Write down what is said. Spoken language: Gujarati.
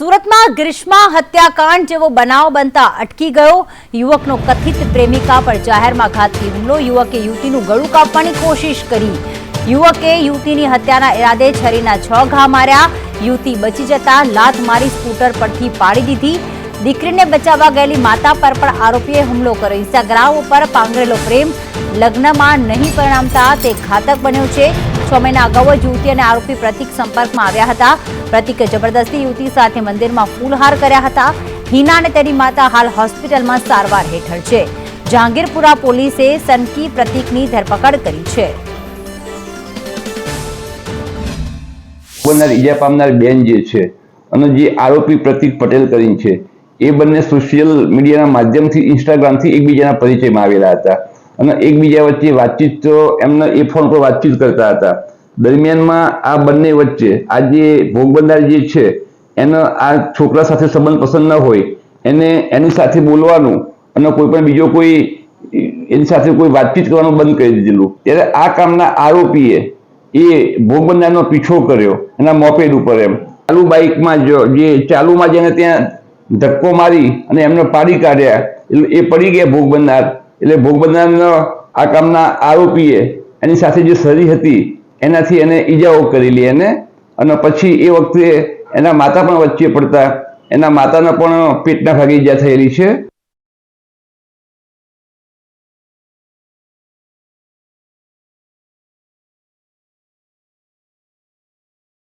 સુરતમાં ગ્રીષ્મા હત્યાકાંડ જેવો બનાવ બનતા અટકી ગયો। યુવકનો કથિત પ્રેમિકા પર જાહેરમાં ઘાતકી હુમલો। યુવકે યુવતીનું ગળું કાપવાની કોશિશ કરી। યુવકે યુવતીની હત્યાના ઇરાદે છરીના 6 ઘા માર્યા। યુવતી બચી જતા લાત મારી સ્કૂટર પરથી પાડી દીધી। દીકરીને બચાવવા ગયેલી માતા પર પણ આરોપીએ હુમલો કર્યો। ઇન્સ્ટાગ્રામ ઉપર પાંગરેલો પ્રેમ લગ્નમાં નહીં પરિણમતા તે ઘાતક બન્યો છે। 6 મહિના અગાઉ જ યુવતી અને આરોપી પ્રતિક સંપર્કમાં આવ્યા હતા। પ્રતિકે જબરદસ્તી યુવતી સાથે મંદિરમાં ફૂલહાર કર્યા હતા। હિના અને તેની માતા હાલ હોસ્પિટલમાં સારવાર હેઠળ છે। જહાંગીરપુરા પોલીસે સનકી પ્રતિકની ધરપકડ કરી છે। ઈજા પામનાર બેન જે છે અને જે આરોપી પ્રતિક પટેલ કરીને છે એ બંને સોશિયલ મીડિયાના માધ્યમથી ઇન્સ્ટાગ્રામથી એકબીજાના પરિચયમાં આવેલા હતા અને એકબીજા વચ્ચે વાતચીત તો એમને એ ફોન પર વાતચીત કરતા હતા। દરમિયાનમાં આ બંને વચ્ચે આ જે ભોગ બનનાર જે છે એને આ છોકરા સાથે સંબંધ પસંદ ન હોય એને એની સાથે બોલવાનું અને કોઈ પણ બીજો કોઈ એની સાથે કોઈ વાતચીત કરવાનું બંધ કરી દીધેલું। ત્યારે આ કામના આરોપીએ એ ભોગ બનનારનો પીછો કર્યો એના મોપેડ ઉપર એમ ચાલુ બાઇકમાં જે ચાલુમાં જેને ત્યાં ધક્કો મારી અને એમને પાડી કાઢ્યા એટલે એ પડી ગયા ભોગ બનનાર। એટલે ભોગ બનનારનો આ કામના આરોપીએ એની સાથે જે સરી હતી એનાથી એને ઈજાઓ કરેલી એને અને પછી એ વખતે એના માતા પણ વચ્ચે પડતા એના માતાને પણ પેટના ભાગે ઈજા થયેલી છે।